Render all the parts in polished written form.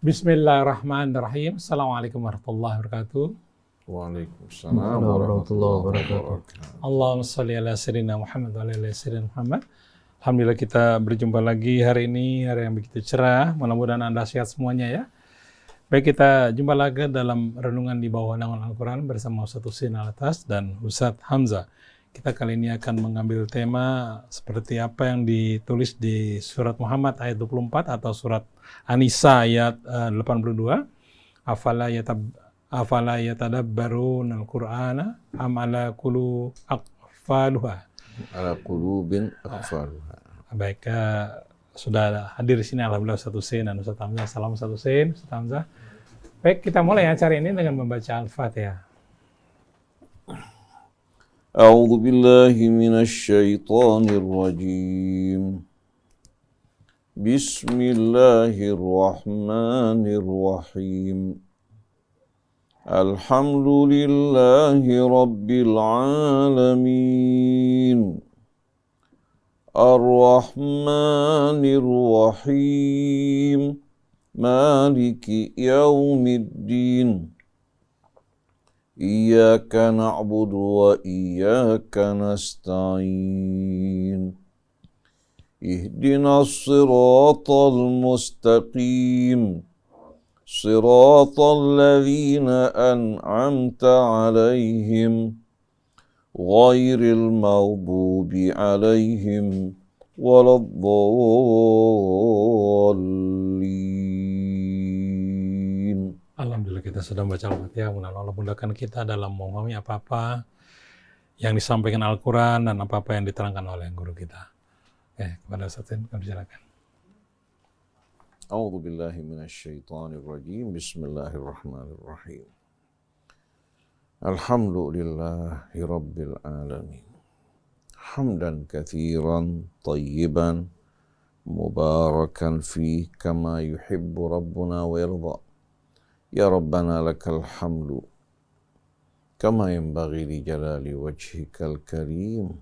Bismillahirrahmanirrahim. Assalamualaikum warahmatullahi wabarakatuh. Waalaikumsalam warahmatullahi wabarakatuh. Allahumma sholli ala sayyidina Muhammad wa ala ali sayyidina Muhammad. Alhamdulillah kita berjumpa lagi hari ini, hari yang begitu cerah. Mudah-mudahan Anda sehat semuanya ya. Baik, kita jumpa lagi dalam renungan di bawah naungan Al-Quran bersama Ustaz Husin Alatas dan Ustaz Hamzah. Kita kali ini akan mengambil tema seperti apa yang ditulis di surat Muhammad ayat 24 atau surat An-Nisa ayat 82. Afala yatadabbaruna al-Qur'ana am ala qulu aqfaluha. Ala qulubin aqfaluha. Baik, sudah hadir di sini alhamdulillah Ustaz Husin dan Ustaz Hamzah. Salam Ustaz Husin, Ustaz Hamzah. Baik, kita mulai acara ini dengan membaca Al-Fatihah. A'udzu billahi minasy syaithanir rajim. Bismillahirrahmanirrahim. Alhamdulillahi rabbil alamin. Ar-Rahmanir Rahim. Maliki yaumiddin. Iyyaka na'budu wa iyyaka nasta'in. Ihdinas siratal mustaqim. Siratal ladzina an'amta 'alaihim ghairil maghdubi 'alaihim waladdallin. Alhamdulillah kita sudah membaca Al-Fatihah. Allah mudahkan kita dalam memahami apa-apa yang disampaikan Al-Quran dan apa-apa yang diterangkan oleh guru kita. Oke, kepada Ustaz Husin, kami silakan. A'udzu billahi minasy syaithanir rajim. Bismillahirrahmanirrahim. Alhamdulillahi rabbil alamin. Hamdan katsiran tayyiban mubarakan fih kama yuhibbu rabbuna wa yarda. Ya Rabbana lakal hamdu kama yanbaghi li jalali wajhikal karim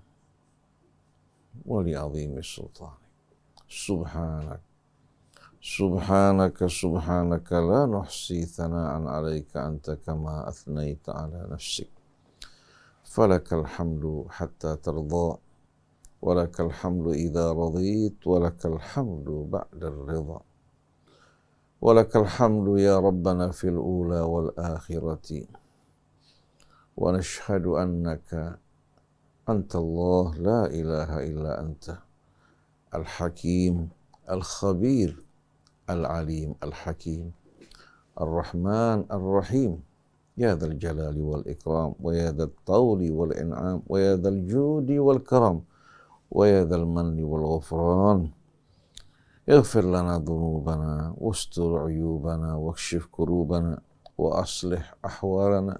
wa li 'azimi sultanik. Subhanaka la nuhsi thana'an 'alaika anta kama athnaita 'ala nafsik. Falakal hamdu hatta tarda wa lakal hamdu idza radit wa lakal hamdu ba'da ar-ridha. Walakal hamdu ya Rabbana fil ula wal akhirati. Wa nashhadu annaka anta Allah la ilaha illa anta. Al-Hakim, Al-Khabir, Al-Alim, Al-Hakim, Ar-Rahman, Ar-Rahim. Ya dhal jalali wal ikram, wa ya dhal tawli wal in'am, wa ya dhal judi wal karam, wa ya dhal manni wal ghufran. اغفر لنا ذنوبنا واستر عيوبنا واكشف كروبنا وأصلح أحوالنا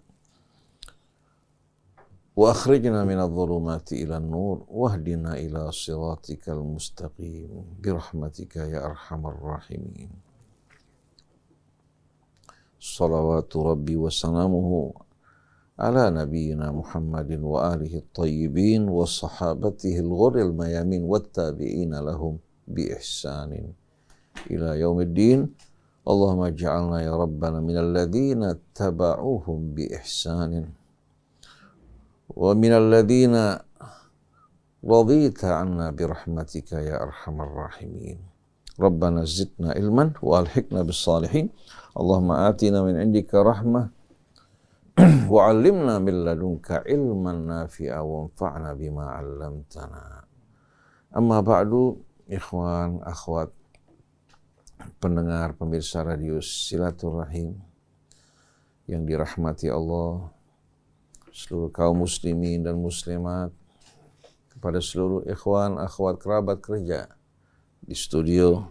وأخرجنا من الظلمات إلى النور واهدنا إلى صراطك المستقيم برحمتك يا أرحم الراحمين. صلوات ربي وسلامه على نبينا محمد وآله الطيبين وصحابته الغر الميامين والتابعين لهم بإحسان إلى يوم الدين. اللهم اجعلنا يا ربنا من الذين اتبعوهم بإحسان ومن الذين رضيت عنا برحمتك يا أرحم الراحمين. ربنا زدنا علما وألحقنا بالصالحين. اللهم آتنا من عندك رحمة وعلمنا من لدنك علما نافعا وانفعنا بما علمتنا. أما بعد, ikhwan, akhwat, pendengar, pemirsa radio Silaturahim yang dirahmati Allah, seluruh kaum muslimin dan muslimat, kepada seluruh ikhwan, akhwat, kerabat kerja di studio,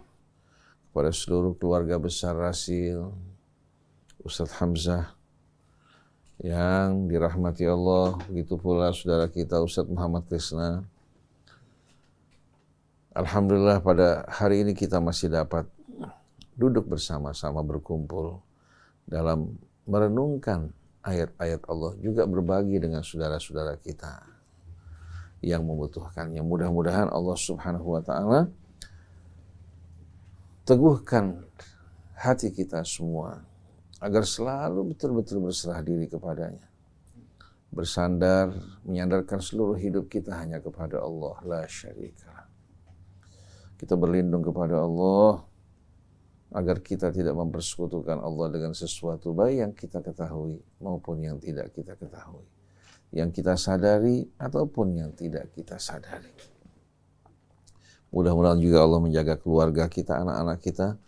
kepada seluruh keluarga besar Rasil, Ustaz Hamzah yang dirahmati Allah, begitu pula saudara kita Ustaz Muhammad Krisna. Alhamdulillah pada hari ini kita masih dapat duduk bersama-sama berkumpul dalam merenungkan ayat-ayat Allah, juga berbagi dengan saudara-saudara kita yang membutuhkannya. Mudah-mudahan Allah Subhanahu wa Ta'ala teguhkan hati kita semua agar selalu betul-betul berserah diri kepadanya. Bersandar, menyandarkan seluruh hidup kita hanya kepada Allah, la syarika. Kita berlindung kepada Allah agar kita tidak mempersekutukan Allah dengan sesuatu baik yang kita ketahui maupun yang tidak kita ketahui, yang kita sadari ataupun yang tidak kita sadari. Mudah-mudahan juga Allah menjaga keluarga kita, anak-anak kita,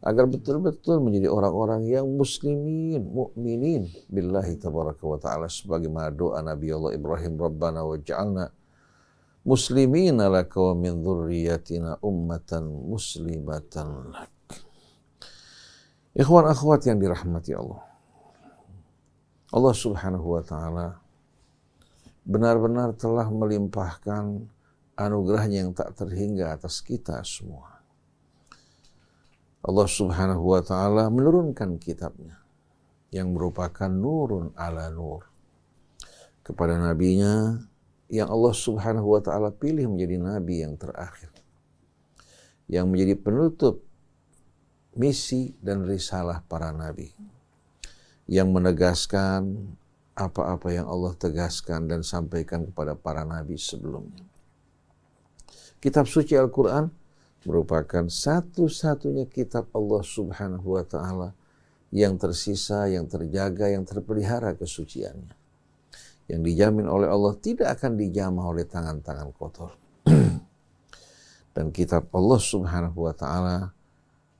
agar betul-betul menjadi orang-orang yang muslimin, mu'minin billahi tabaraka wa ta'ala, sebagaimana doa Nabi Allah Ibrahim, Rabbana waj'alna muslimina laka wa min dzurriyyatina ummatan muslimatan lak. Ikhwan akhwat yang dirahmati Allah. Allah Subhanahu wa ta'ala benar-benar telah melimpahkan anugerahnya yang tak terhingga atas kita semua. Allah Subhanahu wa ta'ala menurunkan kitabnya yang merupakan nurun ala nur kepada nabinya yang Allah Subhanahu wa ta'ala pilih menjadi nabi yang terakhir, yang menjadi penutup misi dan risalah para nabi, yang menegaskan apa-apa yang Allah tegaskan dan sampaikan kepada para nabi sebelumnya. Kitab suci Al-Quran merupakan satu-satunya kitab Allah Subhanahu wa ta'ala yang tersisa, yang terjaga, yang terpelihara kesuciannya, yang dijamin oleh Allah tidak akan dijamah oleh tangan-tangan kotor. Dan kitab Allah Subhanahu wa ta'ala,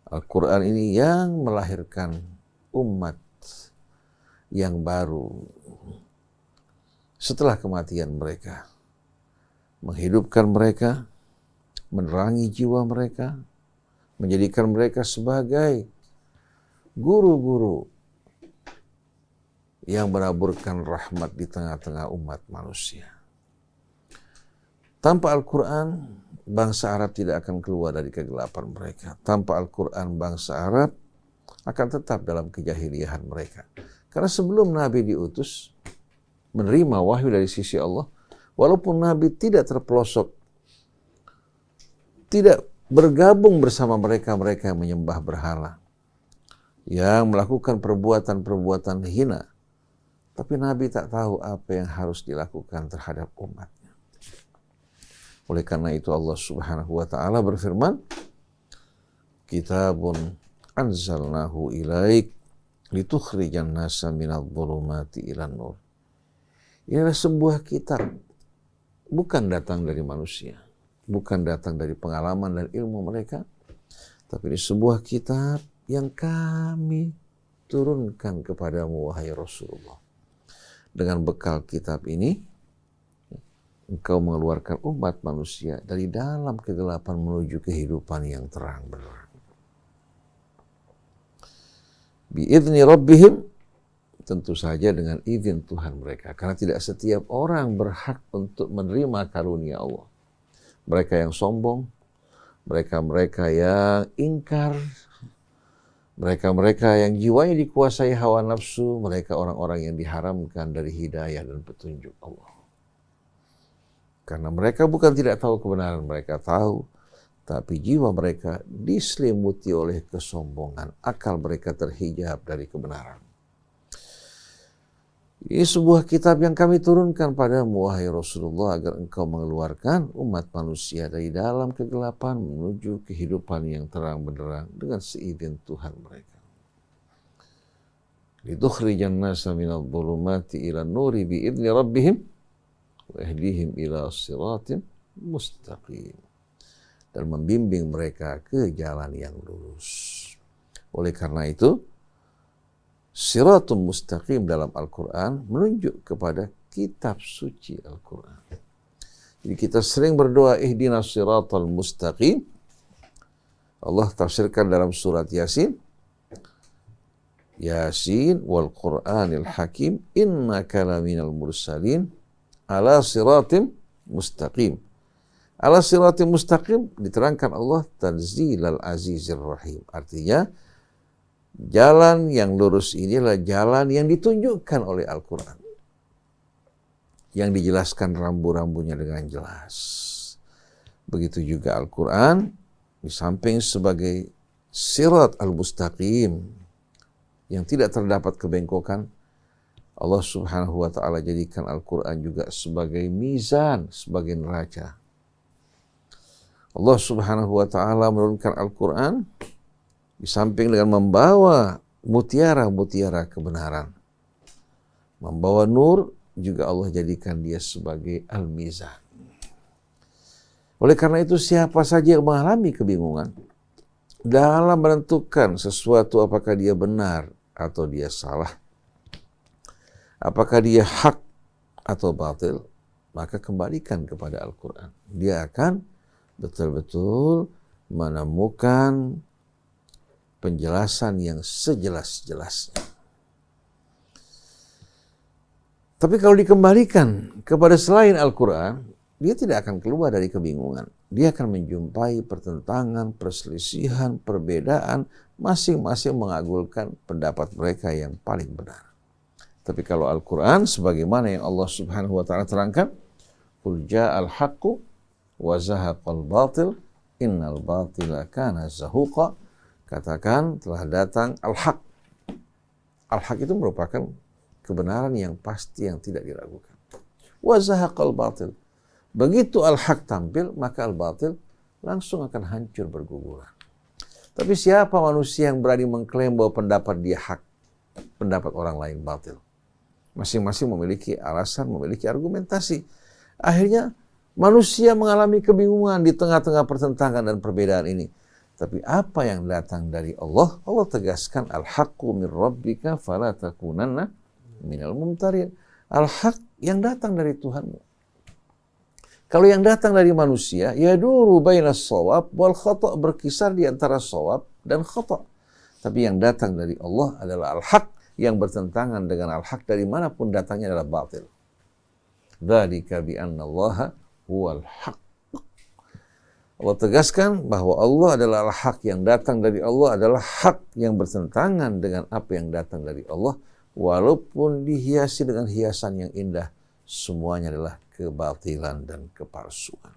Al-Quran ini yang melahirkan umat yang baru setelah kematian mereka, menghidupkan mereka, menerangi jiwa mereka, menjadikan mereka sebagai guru-guru yang menaburkan rahmat di tengah-tengah umat manusia. Tanpa Al-Quran, bangsa Arab tidak akan keluar dari kegelapan mereka. Tanpa Al-Quran, bangsa Arab akan tetap dalam kejahiliahan mereka. Karena sebelum Nabi diutus, menerima wahyu dari sisi Allah, walaupun Nabi tidak terpelosok, tidak bergabung bersama mereka-mereka yang menyembah berhala, yang melakukan perbuatan-perbuatan hina, tapi Nabi tak tahu apa yang harus dilakukan terhadap umatnya. Oleh karena itu Allah Subhanahu wa ta'ala berfirman, Kitabun anzalnahu ilaik litukhrijan nasa minadh dhulumati ilan nur. Ini adalah sebuah kitab, bukan datang dari manusia, bukan datang dari pengalaman dan ilmu mereka, tapi ini sebuah kitab yang kami turunkan kepadamu wahai Rasulullah. Dengan bekal kitab ini, engkau mengeluarkan umat manusia dari dalam kegelapan menuju kehidupan yang terang benderang. Bi'izni rabbihim, tentu saja dengan izin Tuhan mereka. Karena tidak setiap orang berhak untuk menerima karunia Allah. Mereka yang sombong, mereka-mereka yang ingkar, mereka-mereka yang jiwanya dikuasai hawa nafsu, mereka orang-orang yang diharamkan dari hidayah dan petunjuk Allah. Karena mereka bukan tidak tahu kebenaran, mereka tahu, tapi jiwa mereka diselimuti oleh kesombongan, akal mereka terhijab dari kebenaran. Ini sebuah kitab yang kami turunkan padamu wahai Rasulullah agar engkau mengeluarkan umat manusia dari dalam kegelapan menuju kehidupan yang terang benderang dengan seizin Tuhan mereka. Litukhrijan nasa minadh dhulumati ilan nuri bi'izni rabbihim wa yahdihim ila siratin mustaqim, dan membimbing mereka ke jalan yang lurus. Oleh karena itu, Siratul Mustaqim dalam Al-Quran menunjuk kepada kitab suci Al-Quran. Jadi kita sering berdoa ihdinas siratal mustaqim. Allah tafsirkan dalam surat Yasin, Yasin wal Qur'anil Hakim innaka laminal mursalin ala siratim mustaqim. Ala siratim mustaqim diterangkan Allah tanzilal azizir rahim. Artinya jalan yang lurus ini adalah jalan yang ditunjukkan oleh Al-Quran, yang dijelaskan rambu-rambunya dengan jelas. Begitu juga Al-Quran, di samping sebagai sirat al-mustaqim yang tidak terdapat kebengkokan, Allah Subhanahu wa ta'ala jadikan Al-Quran juga sebagai mizan, sebagai neraca. Allah Subhanahu wa ta'ala menurunkan Al-Quran di samping dengan membawa mutiara-mutiara kebenaran, membawa nur, juga Allah jadikan dia sebagai al-mizan. Oleh karena itu, siapa saja yang mengalami kebingungan dalam menentukan sesuatu, apakah dia benar atau dia salah, apakah dia hak atau batil, maka kembalikan kepada Al-Quran. Dia akan betul-betul menemukan penjelasan yang sejelas-jelasnya. Tapi kalau dikembalikan kepada selain Al-Quran, dia tidak akan keluar dari kebingungan. Dia akan menjumpai pertentangan, perselisihan, perbedaan, masing-masing mengagulkan pendapat mereka yang paling benar. Tapi kalau Al-Quran, sebagaimana yang Allah Subhanahu wa ta'ala terangkan, Qul ja'al haqqu wa zahaqal batil, innal batila kana zahuqa. Katakan, telah datang al-haq. Al-haq itu merupakan kebenaran yang pasti, yang tidak diragukan. Wa zahaqal batil. Begitu al-haq tampil, maka al-batil langsung akan hancur berguguran. Tapi siapa manusia yang berani mengklaim bahwa pendapat dia hak, pendapat orang lain batil? Masing-masing memiliki alasan, memiliki argumentasi. Akhirnya manusia mengalami kebingungan di tengah-tengah pertentangan dan perbedaan ini. Tapi apa yang datang dari Allah, Allah tegaskan, al-haqqu min rabbika fala takunanna minal mumtarin. Al-haq yang datang dari Tuhanmu. Kalau yang datang dari manusia, yaduru bainas shawab wal khata', berkisar di antara shawab dan khata'. Tapi yang datang dari Allah adalah al-haq, yang bertentangan dengan al-haq dari manapun datangnya adalah batil. Dzalika bi anna Allaha huwal haq. Allah tegaskan bahwa Allah adalah al-haq, yang datang dari Allah adalah hak yang bertentangan dengan apa yang datang dari Allah, walaupun dihiasi dengan hiasan yang indah, semuanya adalah kebatilan dan kepalsuan.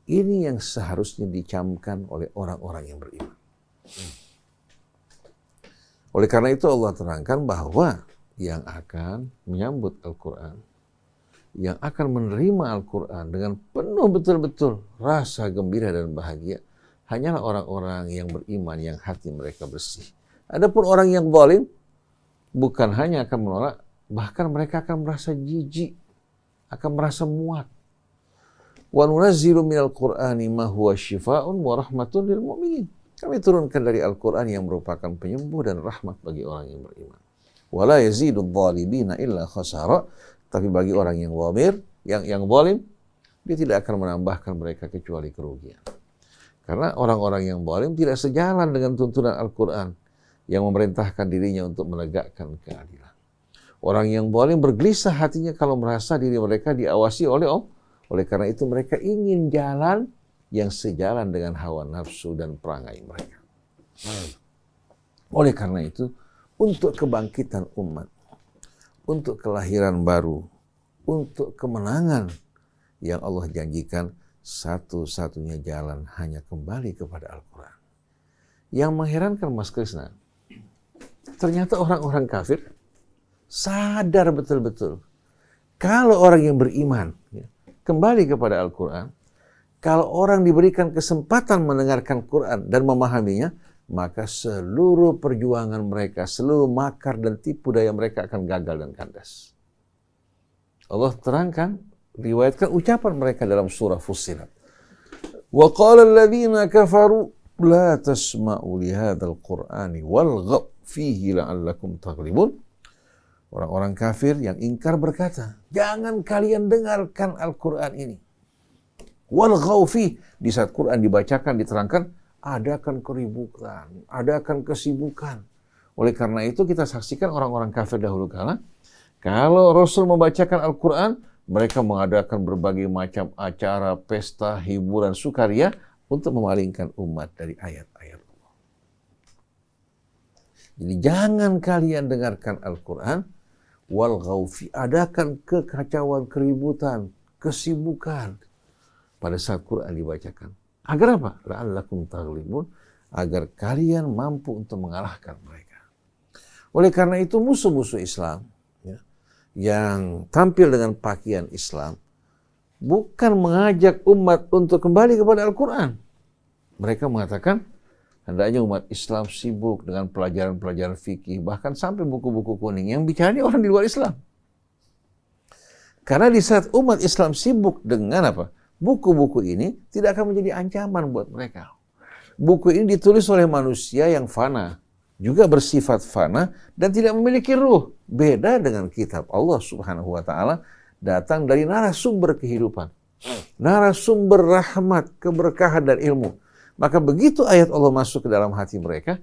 Ini yang seharusnya dicamkan oleh orang-orang yang beriman. Oleh karena itu Allah terangkan bahwa yang akan menyambut Al-Quran, yang akan menerima Al-Quran dengan penuh betul-betul rasa gembira dan bahagia, hanyalah orang-orang yang beriman, yang hati mereka bersih. Adapun orang yang zalim, bukan hanya akan menolak, bahkan mereka akan merasa jijik, akan merasa muak. Wa nunazzilu minal Qur'ani ma huwa syifaa'un wa rahmatun lil mu'minin. Kami turunkan dari Al-Quran yang merupakan penyembuh dan rahmat bagi orang yang beriman. Wa la yazidudz zalimina illa khasara. Tapi bagi orang yang zalim, yang zalim, dia tidak akan menambahkan mereka kecuali kerugian. Karena orang-orang yang zalim tidak sejalan dengan tuntunan Al-Quran yang memerintahkan dirinya untuk menegakkan keadilan. Orang yang zalim bergelisah hatinya kalau merasa diri mereka diawasi oleh Allah. Oleh karena itu mereka ingin jalan yang sejalan dengan hawa nafsu dan perangai mereka. Oleh karena itu, untuk kebangkitan umat, untuk kelahiran baru, untuk kemenangan yang Allah janjikan, satu-satunya jalan hanya kembali kepada Al-Quran. Yang mengherankan Mas Krisna, ternyata orang-orang kafir sadar betul-betul kalau orang yang beriman kembali kepada Al-Quran, kalau orang diberikan kesempatan mendengarkan Quran dan memahaminya, maka seluruh perjuangan mereka, seluruh makar dan tipu daya mereka akan gagal dan kandas. Allah terangkan, riwayatkan ucapan mereka dalam surah Fussilat. Wa qala alladziina kafaru la tasma'u li hadzal qur'ani walghaw fihi la'allakum taghlibun. Orang-orang kafir yang ingkar berkata, jangan kalian dengarkan Al-Quran ini. Walghaw fihi, di saat Quran dibacakan, diterangkan, adakan keributan, adakan kesibukan. Oleh karena itu kita saksikan orang-orang kafir dahulu kala, kalau Rasul membacakan Al-Quran, mereka mengadakan berbagai macam acara, pesta, hiburan, sukaria untuk memalingkan umat dari ayat-ayat Allah. Jadi jangan kalian dengarkan Al-Quran, walghaw fi, adakan kekacauan, keributan, kesibukan pada saat Quran dibacakan. Agar apa? La'allakum taghlibun, agar kalian mampu untuk mengalahkan mereka. Oleh karena itu musuh-musuh Islam ya, yang tampil dengan pakaian Islam bukan mengajak umat untuk kembali kepada Al-Quran. Mereka mengatakan hendaknya umat Islam sibuk dengan pelajaran-pelajaran fikih, bahkan sampai buku-buku kuning yang bicara orang di luar Islam. Karena di saat umat Islam sibuk dengan apa? Buku-buku ini tidak akan menjadi ancaman buat mereka. Buku ini ditulis oleh manusia yang fana, juga bersifat fana dan tidak memiliki ruh. Beda dengan kitab Allah Subhanahu wa taala, datang dari narasumber kehidupan, narasumber rahmat, keberkahan dan ilmu. Maka begitu ayat Allah masuk ke dalam hati mereka,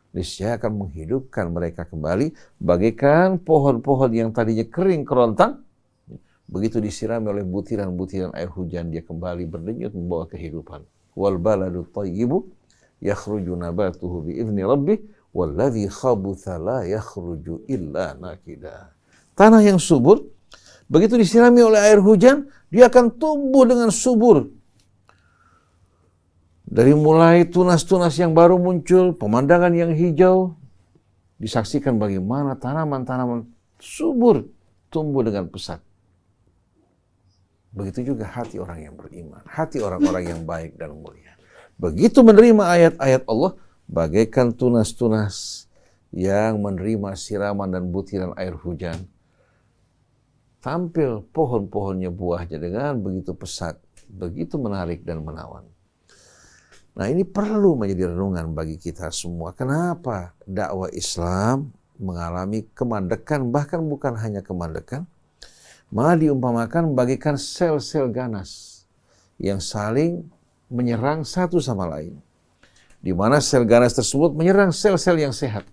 niscaya akan menghidupkan mereka kembali bagaikan pohon-pohon yang tadinya kering kerontang. Begitu disirami oleh butiran-butiran air hujan, dia kembali berdenyut membawa kehidupan. Wal baladu thayyibu yakhruju nabatuhu bi'izni rabbih walladzi khabutha la yakhruju illa nakida. Tanah yang subur begitu disirami oleh air hujan, dia akan tumbuh dengan subur. Dari mulai tunas-tunas yang baru muncul, pemandangan yang hijau, disaksikan bagaimana tanaman-tanaman subur tumbuh dengan pesat. Begitu juga hati orang yang beriman, hati orang-orang yang baik dan mulia. Begitu menerima ayat-ayat Allah, bagaikan tunas-tunas yang menerima siraman dan butiran air hujan. Tampil pohon-pohonnya buahnya dengan begitu pesat, begitu menarik dan menawan. Nah, ini perlu menjadi renungan bagi kita semua. Kenapa dakwah Islam mengalami kemandekan, bahkan bukan hanya kemandekan, malah diumpamakan bagaikan sel-sel ganas yang saling menyerang satu sama lain. Di mana sel ganas tersebut menyerang sel-sel yang sehat.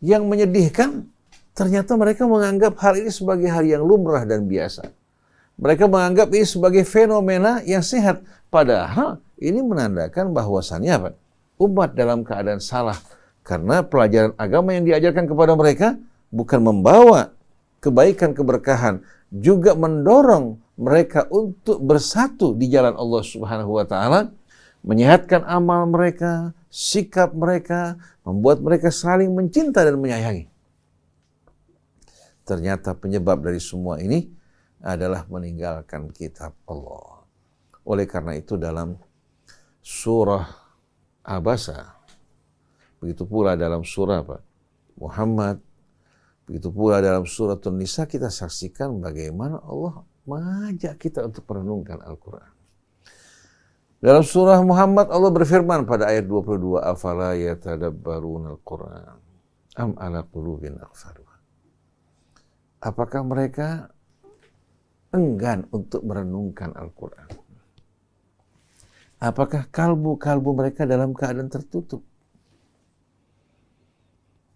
Yang menyedihkan, ternyata mereka menganggap hal ini sebagai hal yang lumrah dan biasa. Mereka menganggap ini sebagai fenomena yang sehat. Padahal ini menandakan bahwasannya apa? Umat dalam keadaan salah. Karena pelajaran agama yang diajarkan kepada mereka bukan membawa kebaikan, keberkahan, juga mendorong mereka untuk bersatu di jalan Allah Subhanahu wa taala, menyehatkan amal mereka, sikap mereka, membuat mereka saling mencinta dan menyayangi. Ternyata penyebab dari semua ini adalah meninggalkan kitab Allah. Oleh karena itu dalam surah Abasa, begitu pula dalam surah Muhammad, begitu pula dalam surah An-Nisa, kita saksikan bagaimana Allah mengajak kita untuk merenungkan Al-Quran. Dalam surah Muhammad Allah berfirman pada ayat 22, afala yatadabbaruna al-Quran am ala qulubin aqfaluha. Apakah mereka enggan untuk merenungkan Al-Quran? Apakah kalbu-kalbu mereka dalam keadaan tertutup?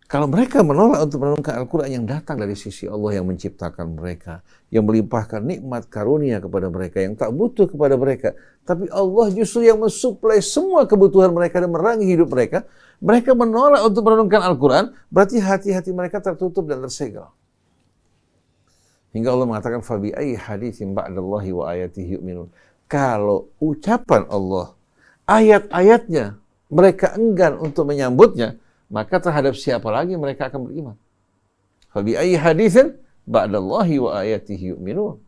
Kalau mereka menolak untuk merenungkan Al-Quran yang datang dari sisi Allah yang menciptakan mereka, yang melimpahkan nikmat karunia kepada mereka, yang tak butuh kepada mereka, tapi Allah justru yang mensuplai semua kebutuhan mereka dan menerangi hidup mereka, mereka menolak untuk merenungkan Al-Quran, berarti hati-hati mereka tertutup dan tersegel. Hingga Allah mengatakan, fabi ayyi haditsin ba'dallahi wa ayatihi yu'minun. Kalau ucapan Allah, ayat-ayatnya, mereka enggan untuk menyambutnya, maka terhadap siapa lagi mereka akan beriman? Fabi ayyi haditsin ba'dallahi wa ayatihi yu'minun.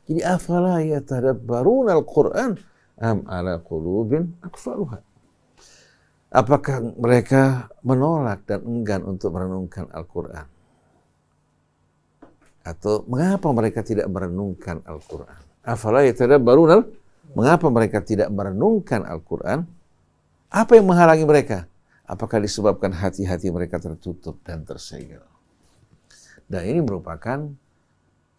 Jadi afala yatadabbaruna al-Qur'an am ala qulubin aqfaluha. Apakah mereka menolak dan enggan untuk merenungkan Al-Qur'an? Atau mengapa mereka tidak merenungkan Al-Quran? Afala yatadabbaruna, mengapa mereka tidak merenungkan Al-Quran? Apa yang menghalangi mereka? Apakah disebabkan hati-hati mereka tertutup dan tersegel? Dan ini merupakan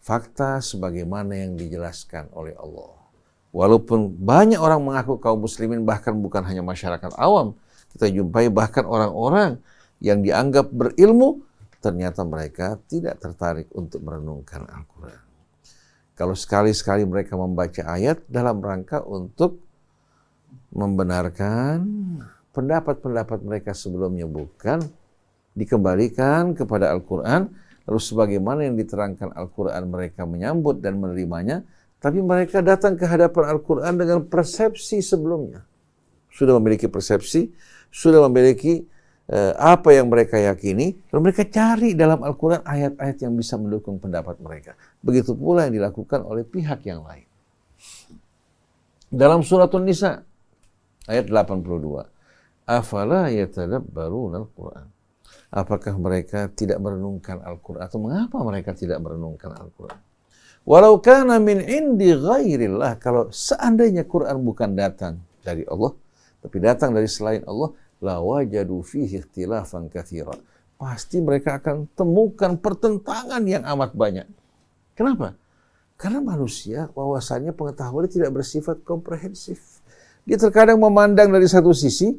fakta sebagaimana yang dijelaskan oleh Allah. Walaupun banyak orang mengaku kaum muslimin, bahkan bukan hanya masyarakat awam, kita jumpai bahkan orang-orang yang dianggap berilmu, ternyata mereka tidak tertarik untuk merenungkan Al-Quran. Kalau sekali-sekali mereka membaca ayat dalam rangka untuk membenarkan pendapat-pendapat mereka sebelumnya, bukan dikembalikan kepada Al-Quran, lalu sebagaimana yang diterangkan Al-Quran mereka menyambut dan menerimanya, tapi mereka datang ke hadapan Al-Quran dengan persepsi sebelumnya. sudah memiliki persepsi, sudah memiliki apa yang mereka yakini, lalu mereka cari dalam Al-Quran ayat-ayat yang bisa mendukung pendapat mereka. Begitu pula yang dilakukan oleh pihak yang lain. Dalam Suratun Nisa, ayat 82, afala yatadabbaruna al-Quran. Apakah mereka tidak merenungkan Al-Quran? Atau mengapa mereka tidak merenungkan Al-Quran? Walau kana min indi ghairillah, kalau seandainya Quran bukan datang dari Allah, tapi datang dari selain Allah, la wajadu fihi ikhtilafan katsira. Pasti mereka akan temukan pertentangan yang amat banyak. Kenapa? Karena manusia wawasannya, pengetahuannya tidak bersifat komprehensif. Dia terkadang memandang dari satu sisi,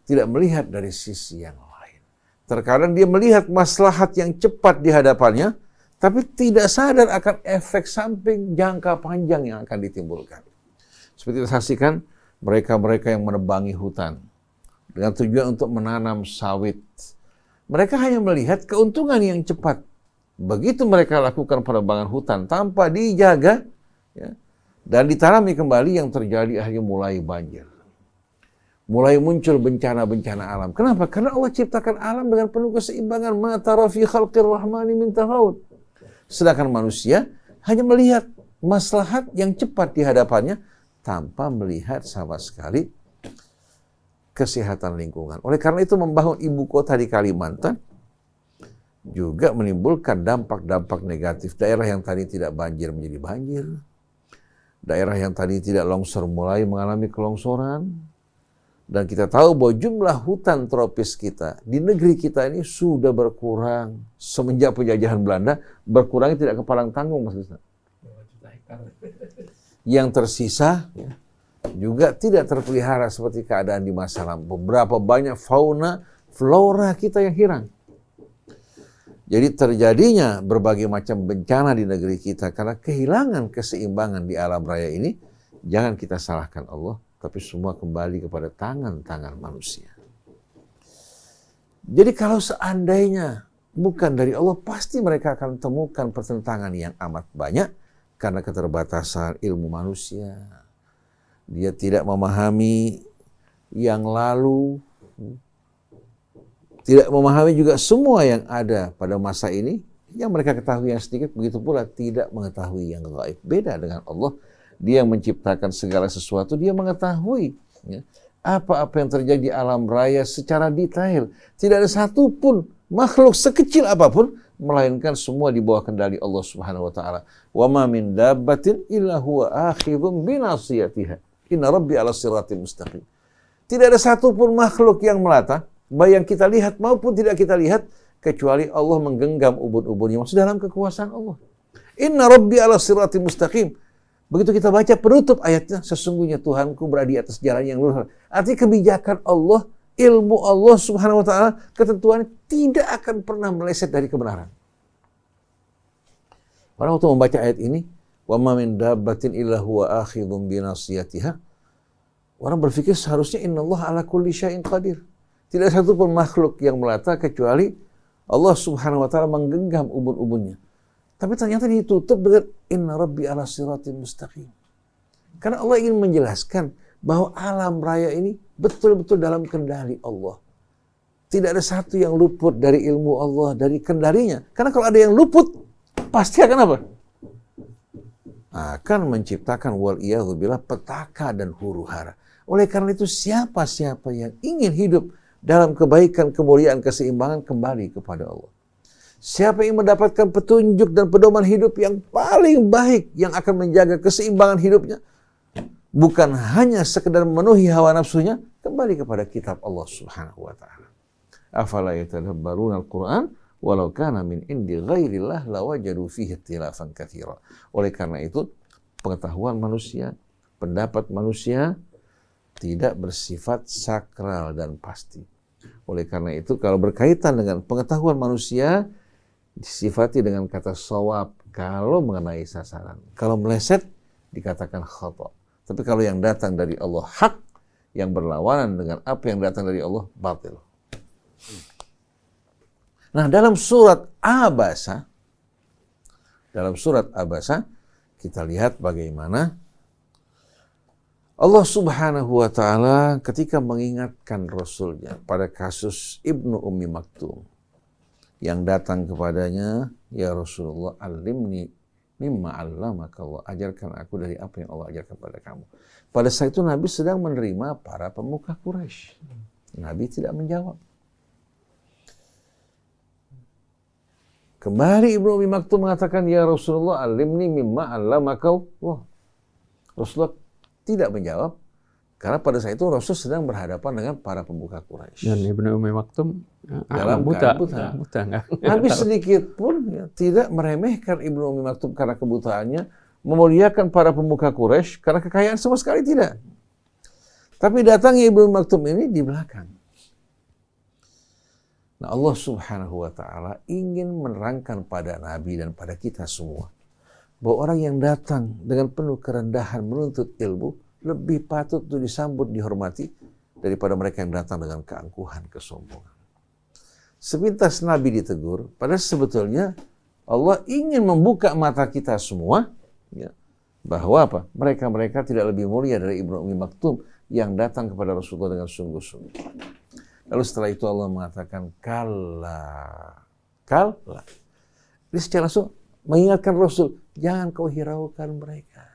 tidak melihat dari sisi yang lain. Terkadang dia melihat maslahat yang cepat di hadapannya, tapi tidak sadar akan efek samping jangka panjang yang akan ditimbulkan. Seperti kita saksikan, mereka-mereka yang menebangi hutan dengan tujuan untuk menanam sawit. Mereka hanya melihat keuntungan yang cepat. Begitu mereka lakukan penebangan hutan tanpa dijaga, ya, dan ditanami kembali, yang terjadi akhirnya mulai banjir. Mulai muncul bencana-bencana alam. Kenapa? Karena Allah ciptakan alam dengan penuh keseimbangan. Ma tara fi khalqir rahmani min tafawut. Sedangkan manusia hanya melihat maslahat yang cepat di hadapannya tanpa melihat sama sekali kesehatan lingkungan. Oleh karena itu membangun ibu kota di Kalimantan juga menimbulkan dampak-dampak negatif. Daerah yang tadi tidak banjir menjadi banjir. Daerah yang tadi tidak longsor mulai mengalami kelongsoran. Dan kita tahu bahwa jumlah hutan tropis kita di negeri kita ini sudah berkurang semenjak penjajahan Belanda, berkurangnya tidak kepalang tanggung, Mas Ustaz. Yang tersisa ya, juga tidak terpelihara seperti keadaan di masa lalu. Beberapa banyak fauna, flora kita yang hilang. Jadi terjadinya berbagai macam bencana di negeri kita karena kehilangan keseimbangan di alam raya ini. Jangan kita salahkan Allah, tapi semua kembali kepada tangan-tangan manusia. Jadi kalau seandainya bukan dari Allah, pasti mereka akan temukan pertentangan yang amat banyak karena keterbatasan ilmu manusia. Dia tidak memahami yang lalu, tidak memahami juga semua yang ada pada masa ini. Yang mereka ketahui yang sedikit, begitu pula tidak mengetahui yang gaib. Beda dengan Allah. Dia yang menciptakan segala sesuatu, dia mengetahui ya, apa-apa yang terjadi di alam raya secara detail. Tidak ada satupun makhluk sekecil apapun, melainkan semua di bawah kendali Allah Subhanahu wa taala. Wa ma min dabbatin illa huwa akhidhun bi nasiyatiha. Inna rabbi 'ala siratin mustaqim. Tidak ada satupun makhluk yang melata, baik yang kita lihat maupun tidak kita lihat, kecuali Allah menggenggam ubun-ubunnya. Maksud dalam kekuasaan Allah. Inna rabbi 'ala siratin mustaqim. Begitu kita baca penutup ayatnya, sesungguhnya Tuhanku berada di atas jalan yang lurus. Artinya kebijakan Allah, ilmu Allah Subhanahu wa taala, ketentuannya tidak akan pernah meleset dari kebenaran. Orang waktu membaca ayat ini, wa ma min dabbatin illa huwa akhidhun bi nasiyatiha. Orang berpikir seharusnya innallaha ala kulli syai'in qadir. Tidak satu pun makhluk yang melata kecuali Allah Subhanahu wa taala menggenggam ubun-ubunnya. Tapi ternyata ditutup dengan inna rabbi ala siratin mustaqim. Karena Allah ingin menjelaskan bahwa alam raya ini betul-betul dalam kendali Allah. Tidak ada satu yang luput dari ilmu Allah, dari kendalinya. Karena kalau ada yang luput, pasti akan apa? Akan menciptakan wal'iyadzubillah petaka dan huru-hara. Oleh karena itu siapa-siapa yang ingin hidup dalam kebaikan, kemuliaan, keseimbangan, kembali kepada Allah. Siapa yang mendapatkan petunjuk dan pedoman hidup yang paling baik yang akan menjaga keseimbangan hidupnya, bukan hanya sekedar memenuhi hawa nafsunya, kembali kepada kitab Allah Subhanahu wa taala. Afala yatadabbaruna al-Qur'an walau kana min indi ghairillah lawajadu fihi ikhtilafan katsira. Oleh karena itu, pengetahuan manusia, pendapat manusia tidak bersifat sakral dan pasti. Oleh karena itu, kalau berkaitan dengan pengetahuan manusia, disifati dengan kata shawab kalau mengenai sasaran. Kalau meleset, dikatakan khata'. Tapi kalau yang datang dari Allah hak, yang berlawanan dengan apa yang datang dari Allah batil. Nah, dalam surat Abasa, kita lihat bagaimana Allah Subhanahu wa Ta'ala ketika mengingatkan Rasulnya pada kasus Ibnu Ummi Maktum yang datang kepadanya, ya Rasulullah, alimni mimma 'allamaka Allah, ajarkan aku dari apa yang Allah ajarkan pada kamu. Pada saat itu Nabi sedang menerima para pemuka Quraisy. Nabi tidak menjawab. Kembali Ibnu Ummi Maktum mengatakan, ya Rasulullah, alimni mimma 'allamaka Allah. Rasulullah tidak menjawab, karena pada saat itu Rasul sedang berhadapan dengan para pemuka Quraisy. Dan Ibnu Ummi Maktum dalam buta. Nabi sedikit pun tidak meremehkan Ibnu Ummi Maktum karena kebutaannya, memuliakan para pemuka Quraisy karena kekayaan, sama sekali tidak. Tapi datangnya Ibnu Ummi Maktum ini di belakang. Nah, Allah Subhanahu wa Ta'ala ingin menerangkan pada Nabi dan pada kita semua bahwa orang yang datang dengan penuh kerendahan menuntut ilmu lebih patut untuk disambut, dihormati daripada mereka yang datang dengan keangkuhan, kesombongan. Sepintas Nabi ditegur, padahal sebetulnya Allah ingin membuka mata kita semua, ya, bahwa apa? Mereka tidak lebih mulia dari Ibnu Ummi Maktum yang datang kepada Rasulullah dengan sungguh-sungguh. Lalu setelah itu Allah mengatakan, kalla. Ini secara langsung mengingatkan Rasul, jangan kau hiraukan mereka.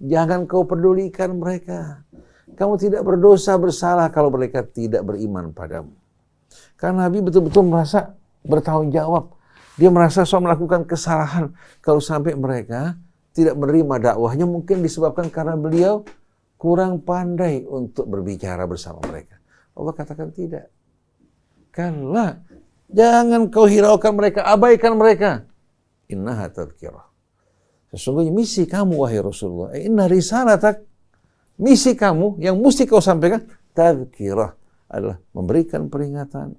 Jangan kau pedulikan mereka. Kamu tidak berdosa bersalah kalau mereka tidak beriman padamu. Karena Nabi betul-betul merasa bertanggung jawab. Dia merasa soal melakukan kesalahan kalau sampai mereka tidak menerima dakwahnya, mungkin disebabkan karena beliau kurang pandai untuk berbicara bersama mereka. Allah katakan tidak. Kalla, jangan kau hiraukan mereka, abaikan mereka. Innaha tadhkirah. Sesungguhnya misi kamu, wahai Rasulullah. Inna risalatak, misi kamu yang mesti kau sampaikan, tadhkirah, adalah memberikan peringatan,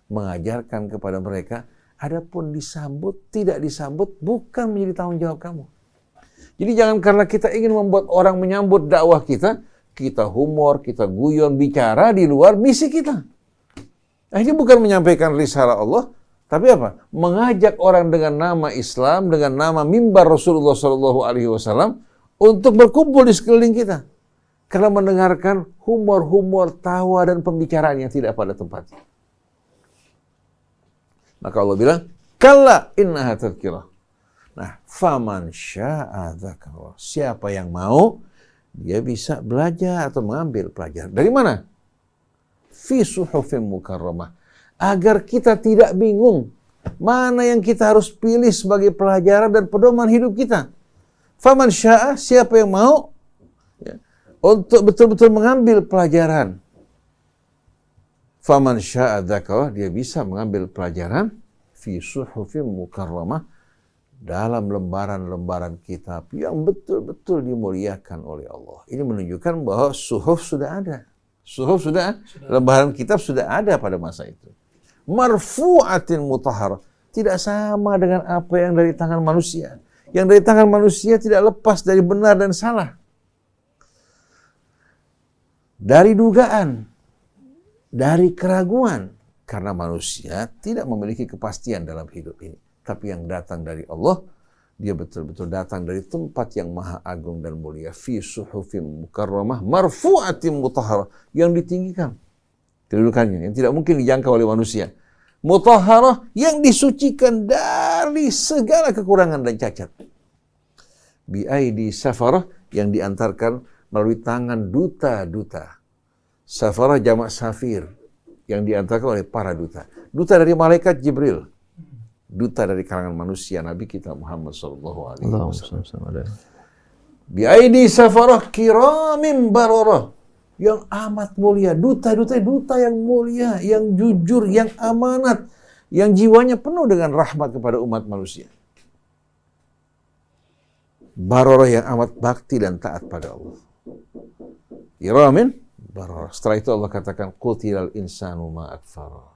mengajarkan kepada mereka. Adapun disambut, tidak disambut, bukan menjadi tanggung jawab kamu. Jadi jangan karena kita ingin membuat orang menyambut dakwah kita humor, kita guyon, bicara di luar misi kita. Nah, ini bukan menyampaikan risalah Allah, tapi apa? Mengajak orang dengan nama Islam, dengan nama mimbar Rasulullah SAW untuk berkumpul di sekeliling kita. Karena mendengarkan humor-humor, tawa dan pembicaraan yang tidak pada tempatnya. Maka Allah bilang, kalla innaha tadhkirah. Nah, faman syaa dzakara. Siapa yang mau, dia bisa belajar atau mengambil pelajaran. Dari mana? Fi suhufin mukarramah. Agar kita tidak bingung mana yang kita harus pilih sebagai pelajaran dan pedoman hidup kita. Faman syaa, siapa yang mau ya, untuk betul-betul mengambil pelajaran. Faman syaa dzakara, dia bisa mengambil pelajaran fi suhufin mukarramah, dalam lembaran-lembaran kitab yang betul-betul dimuliakan oleh Allah. Ini menunjukkan bahwa suhuf sudah ada. Suhuf sudah, lembaran kitab sudah ada pada masa itu. Marfu'atin mutahharah. Tidak sama dengan apa yang dari tangan manusia. Yang dari tangan manusia tidak lepas dari benar dan salah. Dari dugaan, dari keraguan. Karena manusia tidak memiliki kepastian dalam hidup ini. Tapi yang datang dari Allah, dia betul-betul datang dari tempat yang maha agung dan mulia. Fi suhufim mukarramah marfu'atim mutahharah, yang ditinggikan kedudukannya, yang tidak mungkin dijangkau oleh manusia. Mutahharah, yang disucikan dari segala kekurangan dan cacat. Bi aidi safarah, yang diantarkan melalui tangan duta-duta. Safarah jamak safir, yang diantarkan oleh para duta. Duta dari malaikat Jibril. Duta dari kalangan manusia, Nabi kita Muhammad SAW. Bi'aidi safarah kiramin bararah, yang amat mulia. Duta yang mulia, yang jujur, yang amanat, yang jiwanya penuh dengan rahmat kepada umat manusia. Bararah, yang amat bakti dan taat pada Allah. Kiramin bararah. Setelah itu Allah katakan, qutilal insanu ma akfara.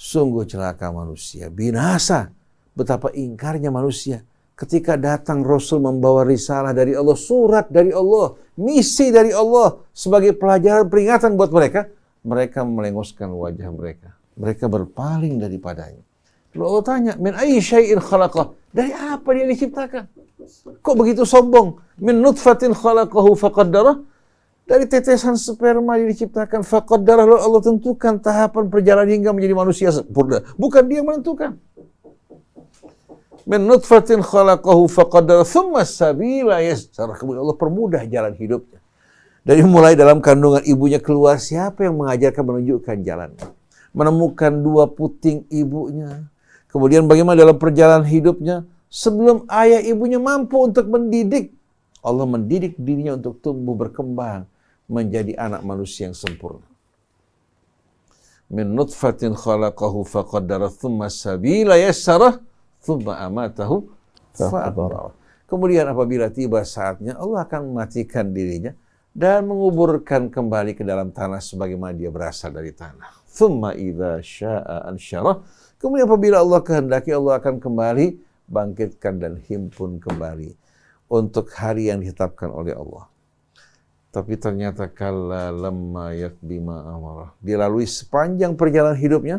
Sungguh celaka manusia, binasa. Betapa ingkarnya manusia ketika datang Rasul membawa risalah dari Allah, surat dari Allah, misi dari Allah sebagai pelajaran peringatan buat mereka. Mereka melengoskan wajah mereka. Mereka berpaling daripadanya. Lalu Allah tanya, min ayyi syai'in khalaqah? Dari apa dia diciptakan? Kok begitu sombong? Min nutfatin khalaqahu faqaddarah. Dari tetesan sperma diciptakan, faqaddarah, lalu Allah tentukan tahapan perjalanan hingga menjadi manusia sempurna. Bukan dia menentukan. Min nutfatin khalaqahu faqaddarah, thumma sabila yassarah. Kemudian Allah permudah jalan hidupnya. Dari mulai dalam kandungan ibunya keluar, siapa yang mengajarkan, menunjukkan jalannya? Menemukan dua puting ibunya. Kemudian bagaimana dalam perjalanan hidupnya, sebelum ayah ibunya mampu untuk mendidik, Allah mendidik dirinya untuk tumbuh berkembang menjadi anak manusia yang sempurna. Min nutfatin khalaqahu faqaddara thumma sabila yassarah thumma amatahu fa'aqbarah. Kemudian apabila tiba saatnya, Allah akan mematikan dirinya dan menguburkan kembali ke dalam tanah sebagaimana dia berasal dari tanah. Thumma idza syaa ansyarah. Kemudian apabila Allah kehendaki, Allah akan kembali bangkitkan dan himpun kembali untuk hari yang ditetapkan oleh Allah. Tapi ternyata kalla lamma yakbi ma amara. Dia lalui sepanjang perjalanan hidupnya,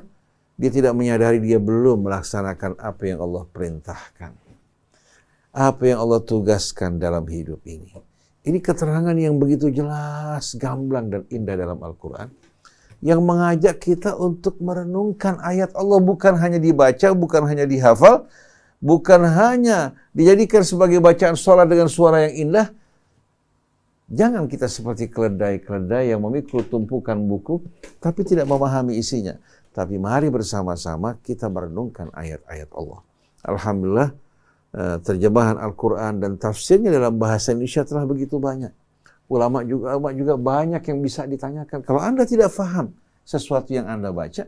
dia tidak menyadari dia belum melaksanakan apa yang Allah perintahkan. Apa yang Allah tugaskan dalam hidup ini. Ini keterangan yang begitu jelas, gamblang dan indah dalam Al-Quran. Yang mengajak kita untuk merenungkan ayat Allah, bukan hanya dibaca, bukan hanya dihafal, bukan hanya dijadikan sebagai bacaan sholat dengan suara yang indah. Jangan kita seperti keledai-keledai yang memikul tumpukan buku, tapi tidak memahami isinya. Tapi mari bersama-sama kita merenungkan ayat-ayat Allah. Alhamdulillah, terjemahan Al-Quran dan tafsirnya dalam bahasa Indonesia telah begitu banyak. Ulama juga banyak yang bisa ditanyakan. Kalau Anda tidak paham sesuatu yang Anda baca,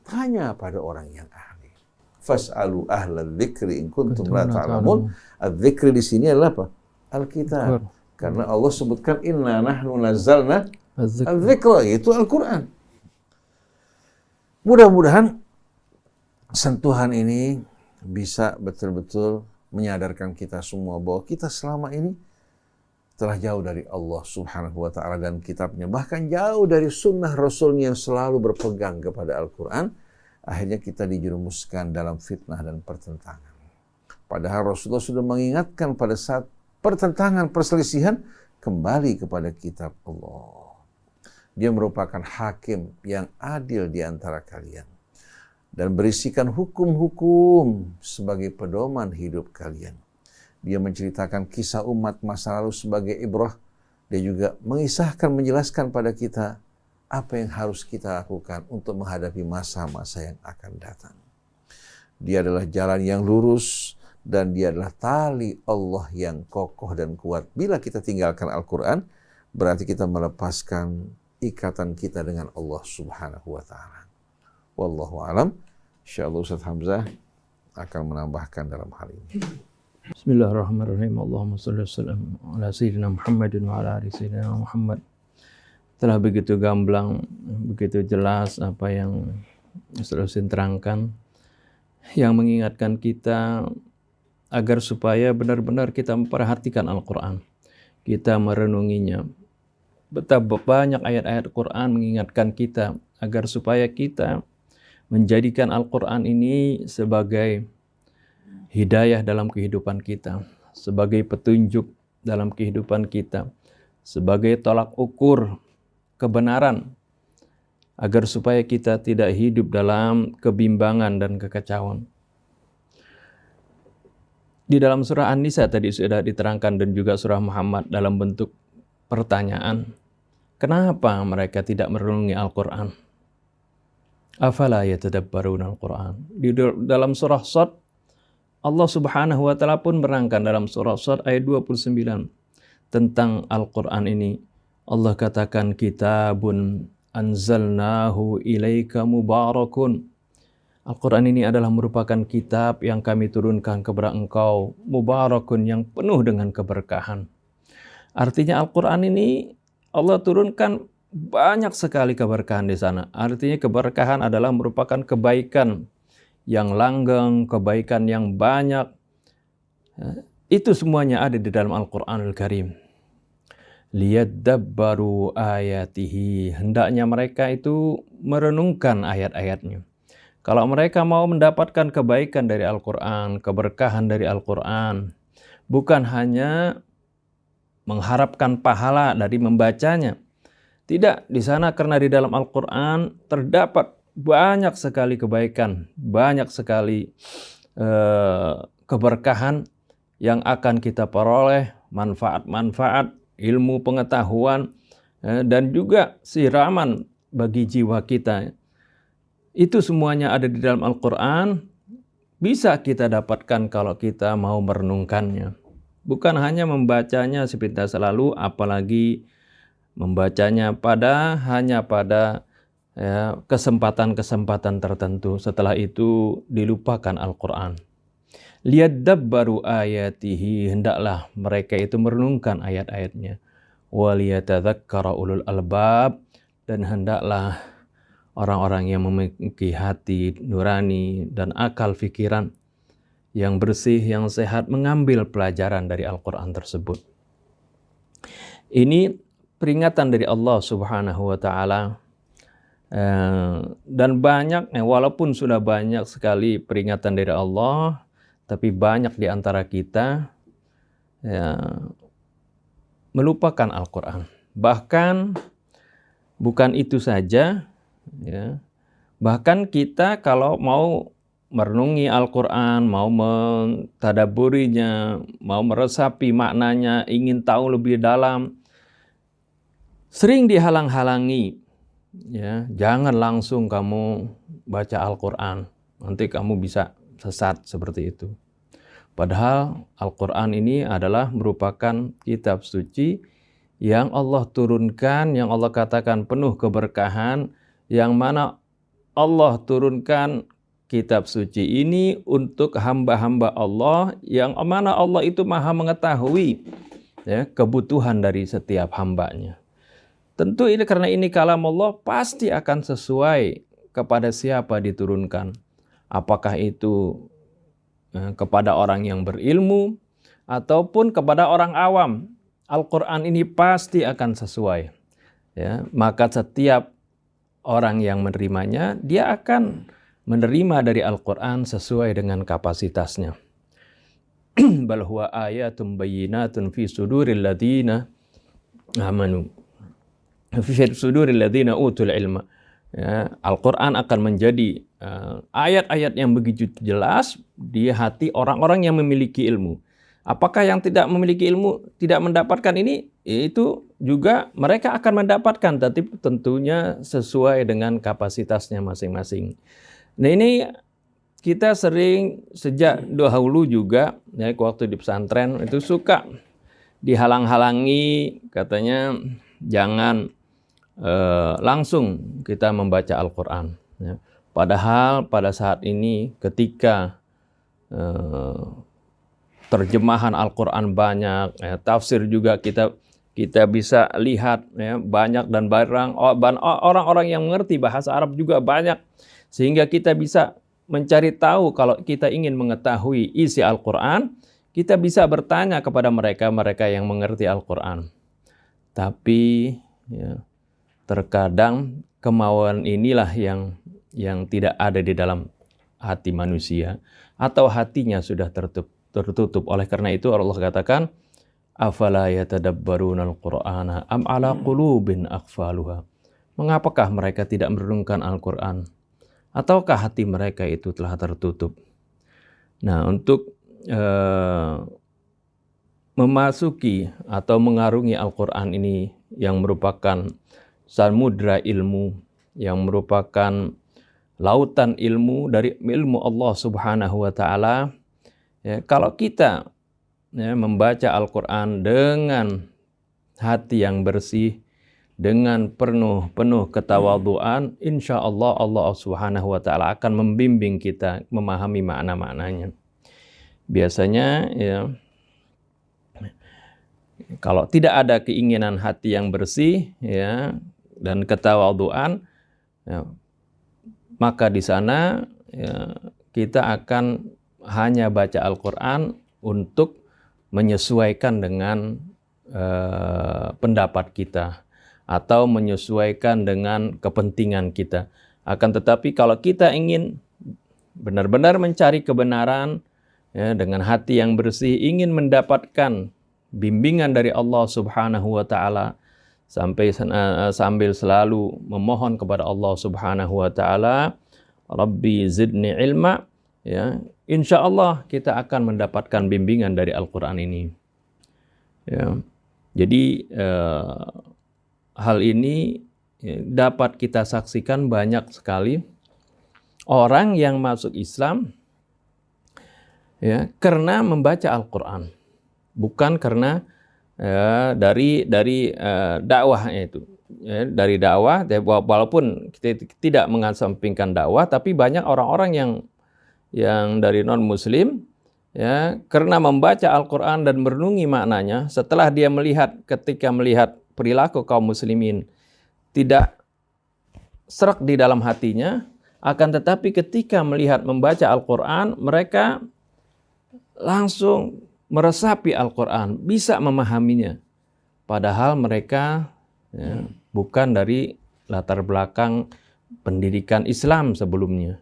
tanya pada orang yang ahli. Fas'alu ahla dzikri in kuntum la ta'lamun. Adzikri di sini adalah apa? Alkitab. Karena Allah sebutkan inna nahnu nazzalna adzikra, itu Al-Quran. Mudah-mudahan sentuhan ini bisa betul-betul menyadarkan kita semua bahwa kita selama ini telah jauh dari Allah Subhanahu wa ta'ala dan kitabnya, bahkan jauh dari sunnah Rasulnya yang selalu berpegang kepada Al-Quran. Akhirnya kita dijerumuskan dalam fitnah dan pertentangan. Padahal Rasulullah sudah mengingatkan pada saat pertentangan, perselisihan, kembali kepada kitab Allah. Dia merupakan hakim yang adil di antara kalian dan berisikan hukum-hukum sebagai pedoman hidup kalian. Dia menceritakan kisah umat masa lalu sebagai ibrah. Dia juga mengisahkan, menjelaskan pada kita apa yang harus kita lakukan untuk menghadapi masa-masa yang akan datang. Dia adalah jalan yang lurus dan dia adalah tali Allah yang kokoh dan kuat. Bila kita tinggalkan Al-Quran, berarti kita melepaskan ikatan kita dengan Allah Subhanahu wa ta'ala. Wallahu alam. Insyaallah Ustaz Hamzah akan menambahkan dalam hal ini. Bismillahirrahmanirrahim. Allahumma shalli wa sallim ala sayyidina Muhammadin wa ala ali sayyidina Muhammad. Telah begitu gamblang, begitu jelas apa yang Ustaz Husin terangkan, yang mengingatkan kita agar supaya benar-benar kita memperhatikan Al-Quran. Kita merenunginya. Betapa banyak ayat-ayat Quran mengingatkan kita agar supaya kita menjadikan Al-Quran ini sebagai hidayah dalam kehidupan kita, sebagai petunjuk dalam kehidupan kita, sebagai tolak ukur kebenaran, agar supaya kita tidak hidup dalam kebimbangan dan kekacauan. Di dalam surah An-Nisa tadi sudah diterangkan dan juga surah Muhammad dalam bentuk pertanyaan. Kenapa mereka tidak merenungi Al-Quran? Afala yatadabbaruna Al-Quran. Di dalam surah Shad, Allah Subhanahu wa ta'ala pun menerangkan dalam surah Shad ayat 29 tentang Al-Quran ini. Allah katakan, kitabun anzalnahu ilaika mubarakun. Al-Quran ini adalah merupakan kitab yang kami turunkan kepada engkau, mubarakun, yang penuh dengan keberkahan. Artinya Al-Quran ini Allah turunkan banyak sekali keberkahan di sana. Artinya keberkahan adalah merupakan kebaikan yang langgeng, kebaikan yang banyak. Itu semuanya ada di dalam Al-Quranul Karim. Liyadabbaru ayatihi. Hendaknya mereka itu merenungkan ayat-ayatnya. Kalau mereka mau mendapatkan kebaikan dari Al-Quran, keberkahan dari Al-Quran, bukan hanya mengharapkan pahala dari membacanya. Tidak, di sana karena di dalam Al-Quran terdapat banyak sekali kebaikan, banyak sekali keberkahan yang akan kita peroleh, manfaat-manfaat, ilmu pengetahuan, dan juga siraman bagi jiwa kita. Itu semuanya ada di dalam Al-Quran, bisa kita dapatkan kalau kita mau merenungkannya. Bukan hanya membacanya sepintas lalu, apalagi membacanya hanya pada kesempatan-kesempatan tertentu. Setelah itu dilupakan Al-Quran. Liyadabbaru ayatihi, hendaklah mereka itu merenungkan ayat-ayatnya. Waliyatadzakkara ulul albab, dan hendaklah orang-orang yang memiliki hati nurani dan akal fikiran yang bersih, yang sehat, mengambil pelajaran dari Al-Quran tersebut. Ini peringatan dari Allah Subhanahu wa Ta'ala. Dan banyak, walaupun sudah banyak sekali peringatan dari Allah, tapi banyak di antara kita melupakan Al-Quran. Bahkan bukan itu saja, bahkan kita kalau mau merenungi Al-Quran, mau mentadaburinya, mau meresapi maknanya, ingin tahu lebih dalam, sering dihalang-halangi. Jangan langsung kamu baca Al-Quran, nanti kamu bisa sesat seperti itu. Padahal Al-Quran ini adalah merupakan kitab suci yang Allah turunkan, yang Allah katakan penuh keberkahan, yang mana Allah turunkan kitab suci ini untuk hamba-hamba Allah, yang mana Allah itu maha mengetahui kebutuhan dari setiap hambanya. Tentu ini karena ini kalam Allah, pasti akan sesuai kepada siapa diturunkan. Apakah itu kepada orang yang berilmu ataupun kepada orang awam. Al-Quran ini pasti akan sesuai. Maka setiap orang yang menerimanya, dia akan menerima dari Al-Quran sesuai dengan kapasitasnya. Bal huwa ayatun bayyinatun fi suduril ladzina amanu. Fi suduril ladzina utul ilma. Al-Quran akan menjadi ayat-ayat yang begitu jelas di hati orang-orang yang memiliki ilmu. Apakah yang tidak memiliki ilmu tidak mendapatkan ini? Itu juga mereka akan mendapatkan, tapi tentunya sesuai dengan kapasitasnya masing-masing. Nah, ini kita sering sejak dahulu juga, waktu di pesantren itu suka dihalang-halangi, katanya jangan langsung kita membaca Al-Quran. Padahal pada saat ini ketika terjemahan Al-Quran banyak, tafsir juga kita bisa lihat banyak, dan orang-orang yang mengerti bahasa Arab juga banyak, sehingga kita bisa mencari tahu. Kalau kita ingin mengetahui isi Al-Quran, kita bisa bertanya kepada mereka yang mengerti Al-Quran. Tapi terkadang kemauan inilah yang tidak ada di dalam hati manusia, atau hatinya sudah tertutup. Oleh karena itu Allah katakan, afala yatadabbaruna al-Qur'ana am ala qulubin aqfaluha. Mengapakah mereka tidak merenungkan Al-Quran? Ataukah hati mereka itu telah tertutup? Nah, untuk memasuki atau mengarungi Al-Quran ini, yang merupakan samudra ilmu, yang merupakan lautan ilmu dari ilmu Allah Subhanahu wa Ta'ala, kalau kita membaca Al-Quran dengan hati yang bersih, dengan penuh ketawaduan, insya Allah Allah Subhanahu wa Ta'ala akan membimbing kita memahami makna-maknanya. Biasanya kalau tidak ada keinginan hati yang bersih dan ketawaduan, maka di sana kita akan hanya baca Al-Quran untuk menyesuaikan dengan pendapat kita, atau menyesuaikan dengan kepentingan kita. Akan tetapi kalau kita ingin benar-benar mencari kebenaran, ya, dengan hati yang bersih, ingin mendapatkan bimbingan dari Allah Subhanahu wa taala, sambil selalu memohon kepada Allah Subhanahu wa taala, Rabbi zidni ilma, ya, insya Allah kita akan mendapatkan bimbingan dari Al-Quran ini. Ya. Jadi hal ini dapat kita saksikan banyak sekali orang yang masuk Islam, ya, karena membaca Al-Quran, bukan karena dari dakwahnya itu. Ya, dari dakwah, walaupun kita tidak mengesampingkan dakwah, tapi banyak orang-orang yang dari non-muslim, ya, karena membaca Al-Quran dan merenungi maknanya, setelah dia ketika melihat perilaku kaum muslimin tidak serak di dalam hatinya, akan tetapi ketika membaca Al-Quran, mereka langsung meresapi Al-Quran, bisa memahaminya. Padahal mereka, ya, bukan dari latar belakang pendidikan Islam sebelumnya.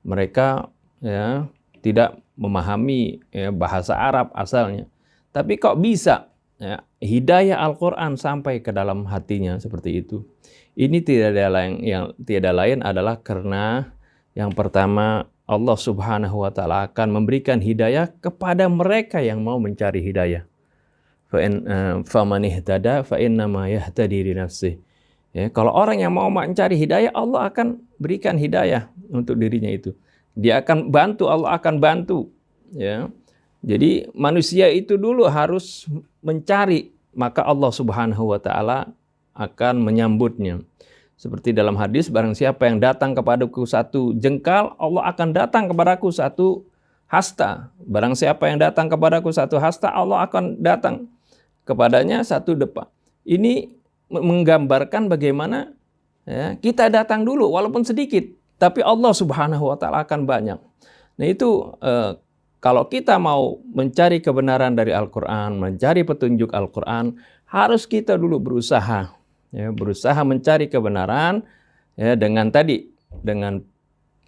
Mereka, ya, tidak memahami, ya, bahasa Arab asalnya. Tapi kok bisa, ya, hidayah Al-Quran sampai ke dalam hatinya seperti itu? Ini tiada lain adalah karena yang pertama, Allah Subhanahu wa taala akan memberikan hidayah kepada mereka yang mau mencari hidayah. Faman ihtada fa innama yahtadi li nafsihi. Ya, kalau orang yang mau mencari hidayah, Allah akan berikan hidayah untuk dirinya itu. Dia akan bantu, Allah akan bantu, ya. Jadi manusia itu dulu harus mencari, maka Allah Subhanahu wa taala akan menyambutnya. Seperti dalam hadis, barang siapa yang datang kepadaku satu jengkal, Allah akan datang kepadaku satu hasta. Barang siapa yang datang kepadaku satu hasta, Allah akan datang kepadanya satu depa. Ini menggambarkan bagaimana, ya, kita datang dulu walaupun sedikit, tapi Allah Subhanahu wa taala akan banyak. Nah itu kalau kita mau mencari kebenaran dari Al-Quran, mencari petunjuk Al-Quran, harus kita dulu berusaha, ya, berusaha mencari kebenaran, ya, dengan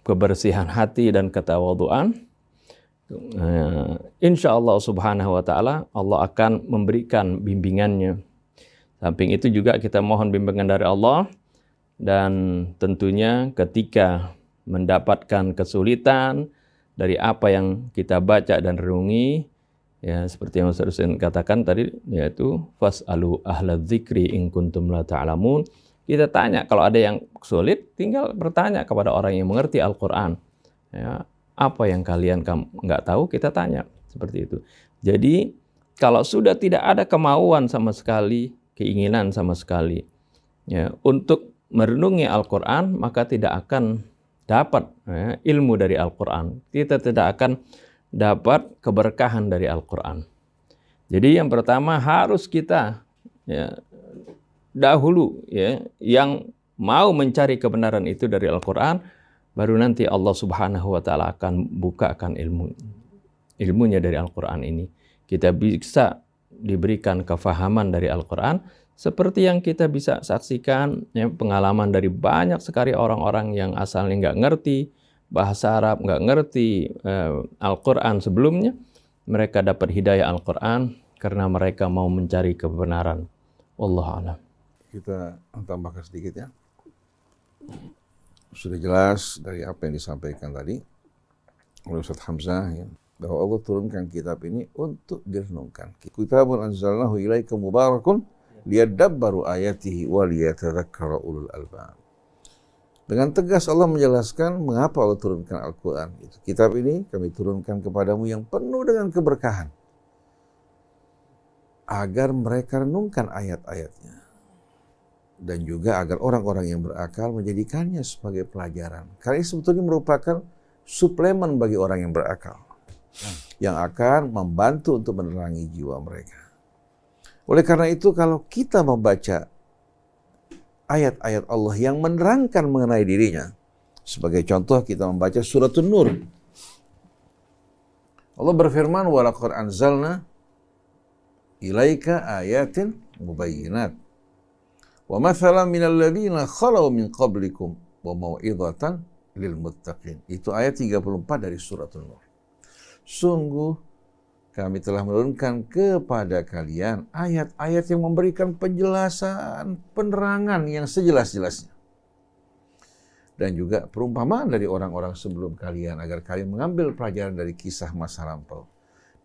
kebersihan hati dan ketawaduan. Insya Allah Subhanahu wa taala, Allah akan memberikan bimbingannya. Samping itu juga kita mohon bimbingan dari Allah, dan tentunya ketika mendapatkan kesulitan dari apa yang kita baca dan renungi, ya, seperti yang Ustaz Husain katakan tadi, yaitu fas'alu ahla dzikri in kuntum la ta'lamun. Kita tanya, kalau ada yang sulit, tinggal bertanya kepada orang yang mengerti Al-Quran. Ya, apa yang kalian nggak tahu, kita tanya. Seperti itu. Jadi, kalau sudah tidak ada kemauan sama sekali, keinginan sama sekali, ya, untuk merenungi Al-Quran, maka tidak akan dapat, ya, ilmu dari Al-Quran. Kita tidak akan dapat keberkahan dari Al-Quran. Jadi yang pertama harus kita, ya, dahulu, ya, yang mau mencari kebenaran itu dari Al-Quran, baru nanti Allah Subhanahu wa taala akan bukakan ilmunya dari Al-Quran ini. Kita bisa diberikan kefahaman dari Al-Quran, seperti yang kita bisa saksikan, ya, pengalaman dari banyak sekali orang-orang yang asalnya nggak ngerti bahasa Arab, nggak ngerti Al-Quran sebelumnya, mereka dapat hidayah Al-Quran karena mereka mau mencari kebenaran. Wallahu a'lam. Kita tambahkan sedikit, ya. Sudah jelas dari apa yang disampaikan tadi oleh Ustaz Hamzah, ya, bahwa Allah turunkan kitab ini untuk direnungkan. Kitabun anzalnahu ilaika mubarakun liyadabbaru ayatihi wa liyatadzakkara ulul albab. Dengan tegas Allah menjelaskan mengapa Allah turunkan Al-Quran. Kitab ini kami turunkan kepadamu yang penuh dengan keberkahan, agar mereka renungkan ayat-ayatnya. Dan juga agar orang-orang yang berakal menjadikannya sebagai pelajaran. Karena ini sebetulnya merupakan suplemen bagi orang yang berakal, yang akan membantu untuk menerangi jiwa mereka. Oleh karena itu, kalau kita membaca ayat-ayat Allah yang menerangkan mengenai dirinya, sebagai contoh kita membaca surat An-Nur. Allah berfirman, wa laqad anzalna ilaika ayatin mubayyinat wa mathalan minal ladzina khalau min qablikum wa mau'izatan lil muttaqin. Itu ayat 34 dari surat An-Nur. Sungguh kami telah menurunkan kepada kalian ayat-ayat yang memberikan penjelasan, penerangan yang sejelas-jelasnya. Dan juga perumpamaan dari orang-orang sebelum kalian agar kalian mengambil pelajaran dari kisah masa lampau.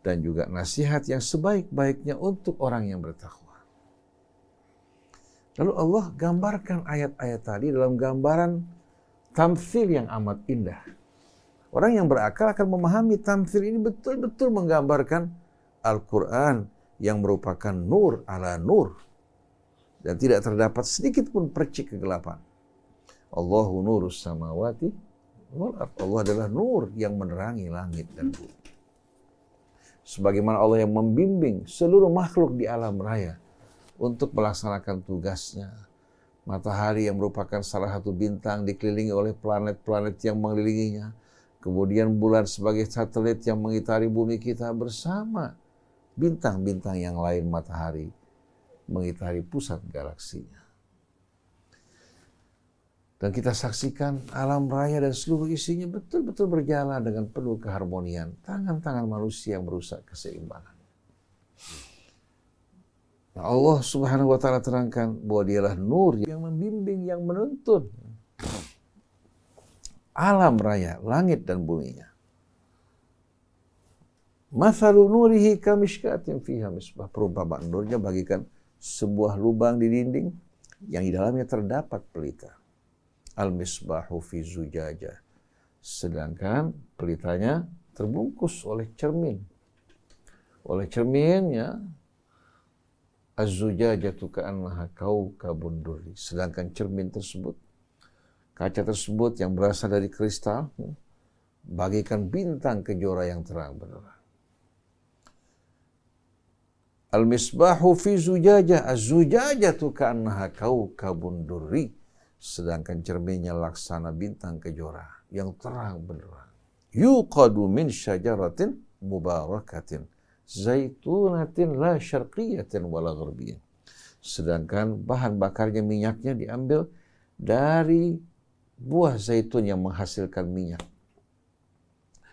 Dan juga nasihat yang sebaik-baiknya untuk orang yang bertakwa. Lalu Allah gambarkan ayat-ayat tadi dalam gambaran tamtsil yang amat indah. Orang yang berakal akan memahami tamtsil ini betul-betul menggambarkan Al-Quran yang merupakan nur ala nur. Dan tidak terdapat sedikit pun percik kegelapan. Allahu nurus samawati wal ardh. Allah adalah nur yang menerangi langit dan bumi. Sebagaimana Allah yang membimbing seluruh makhluk di alam raya untuk melaksanakan tugasnya. Matahari yang merupakan salah satu bintang dikelilingi oleh planet-planet yang mengelilinginya. Kemudian bulan sebagai satelit yang mengitari bumi kita bersama bintang-bintang yang lain matahari mengitari pusat galaksinya. Dan kita saksikan alam raya dan seluruh isinya betul-betul berjalan dengan penuh keharmonian. Tangan-tangan manusia yang merusak keseimbangan. Nah, Allah Subhanahu wa Ta'ala terangkan bahwa Dialah nur yang membimbing, yang menuntun alam raya, langit dan buminya. Mathalu nurihi kamishkatin fiha misbah. Perumpamaan nurnya bagikan sebuah lubang di dinding yang di dalamnya terdapat pelita. Al-misbahu fi zujajah. Sedangkan pelitanya terbungkus oleh cermin. Oleh cerminnya az-zujajatu ka'annaha kaukabun durri. Sedangkan cermin tersebut, kaca tersebut yang berasal dari kristal, bagikan bintang kejora yang terang benderang. Al-misbahu fi zujajah, az-zujajatu ka'annaha kaukabun durri. Sedangkan cerminnya laksana bintang kejora yang terang benderang. Yuqadu min syajaratin mubarakatin zaitunatin la syarqiyatin wala gharbiyatin. Sedangkan bahan bakarnya minyaknya diambil dari buah zaitun yang menghasilkan minyak.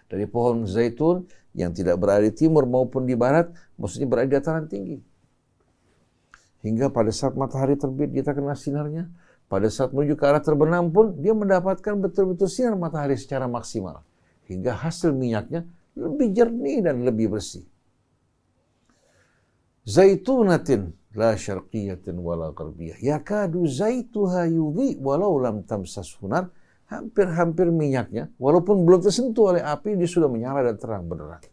Dari pohon zaitun yang tidak berada di timur maupun di barat, maksudnya berada di dataran tinggi. Hingga pada saat matahari terbit dia terkena sinarnya, pada saat menuju ke arah terbenam pun dia mendapatkan betul-betul sinar matahari secara maksimal. Hingga hasil minyaknya lebih jernih dan lebih bersih. Zaitunatin la syarqiyatin wala gharbiyah. Yakadu zaituha yudhi walau lam tamsas hunar. Hampir-hampir minyaknya, walaupun belum tersentuh oleh api, dia sudah menyala dan terang benderang.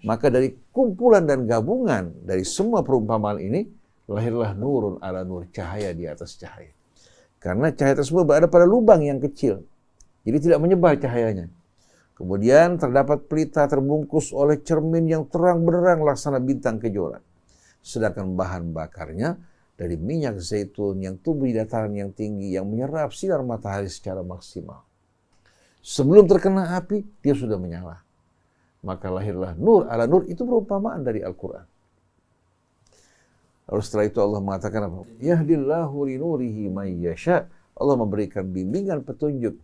Maka dari kumpulan dan gabungan dari semua perumpamaan ini, lahirlah nurun ala nur, cahaya di atas cahaya. Karena cahaya tersebut berada pada lubang yang kecil, jadi tidak menyebar cahayanya. Kemudian terdapat pelita terbungkus oleh cermin yang terang benderang laksana bintang kejora. Sedangkan bahan bakarnya dari minyak zaitun yang tumbuh di dataran yang tinggi yang menyerap sinar matahari secara maksimal. Sebelum terkena api, dia sudah menyala. Maka lahirlah nur ala nur, itu perumpamaan dari Al-Quran. Lalu setelah itu Allah mengatakan apa? Yahdillahu li nurihi may yasha. Allah memberikan bimbingan petunjuk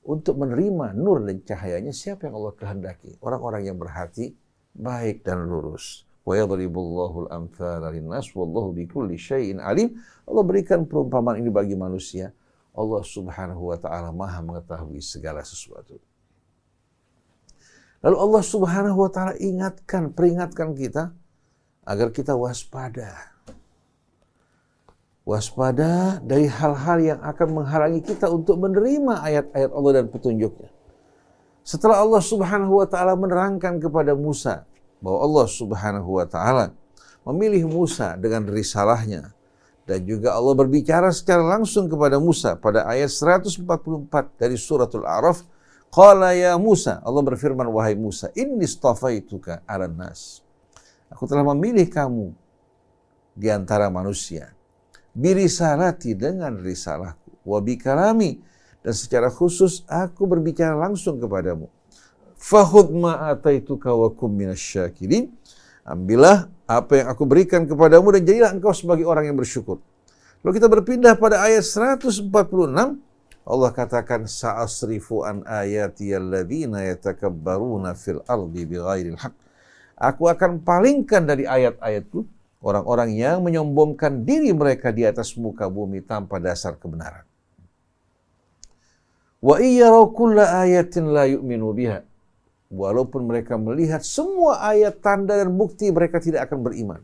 untuk menerima nur dan cahayanya siapa yang Allah kehendaki. Orang-orang yang berhati baik dan lurus. Wa yadribullahu al-amthala lin-nas wallahu bikulli syai'in alim. Allah berikan perumpamaan ini bagi manusia. Allah Subhanahu wa Ta'ala Maha mengetahui segala sesuatu. Lalu Allah Subhanahu wa Ta'ala peringatkan kita agar kita waspada. Waspada dari hal-hal yang akan menghalangi kita untuk menerima ayat-ayat Allah dan petunjuknya. Setelah Allah Subhanahu wa Ta'ala menerangkan kepada Musa bahwa Allah Subhanahu wa Ta'ala memilih Musa dengan risalahnya, dan juga Allah berbicara secara langsung kepada Musa pada ayat 144 dari suratul A'raf. Qala ya Musa, Allah berfirman, wahai Musa, inni istafaituka 'alan nas. Aku telah memilih kamu di antara manusia. Birisalati, dengan risalahku, wa bikalami, dan secara khusus aku berbicara langsung kepadamu. Fakhudh ma ataituka wa kum minasyakirin. Ambillah apa yang aku berikan kepadamu dan jadilah engkau sebagai orang yang bersyukur. Lalu kita berpindah pada ayat 146. Allah katakan sa'asrifu an ayati alladzina yatakabbaruna fil ardi bighairil haqq. Aku akan palingkan dari ayat-ayatku orang-orang yang menyombongkan diri mereka di atas muka bumi tanpa dasar kebenaran. Wa iyyaraw kulla ayatin la yu'minu biha. Walaupun mereka melihat semua ayat, tanda dan bukti, mereka tidak akan beriman.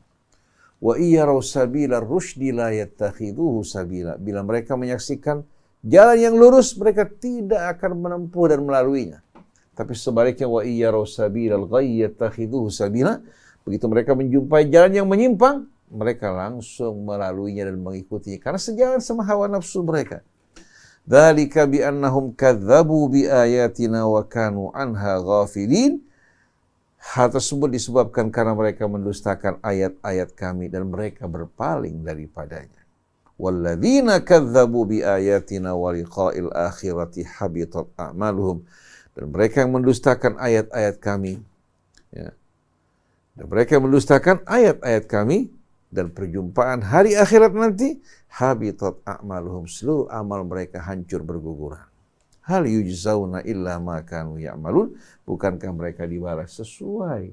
Wa iyyaraw sabila rusydi la yattakhiduhu sabila. Bila mereka menyaksikan jalan yang lurus, mereka tidak akan menempuh dan melaluinya. Tapi sebaliknya, wa iyyaraw sabilal ghayy yattakhiduhu sabila. Begitu mereka menjumpai jalan yang menyimpang, mereka langsung melaluinya dan mengikutinya karena sejalan sama hawa nafsu mereka. Dzalika bi annahum kadzdzabu bi ayatina wa kanu anha ghafilin. Hal tersebut disebabkan karena mereka mendustakan ayat-ayat kami dan mereka berpaling daripadanya. Walladzina kadzdzabu bi ayatina wa liqa'il akhirati habitat a'maluhum. Dan mereka yang mendustakan ayat-ayat kami, ya. Dan mereka mendustakan ayat-ayat kami dan perjumpaan hari akhirat nanti, habitat a'maluhum, seluruh amal mereka hancur berguguran. Hal yujzauna illa ma kanu ya'malun, bukankah mereka dibalas sesuai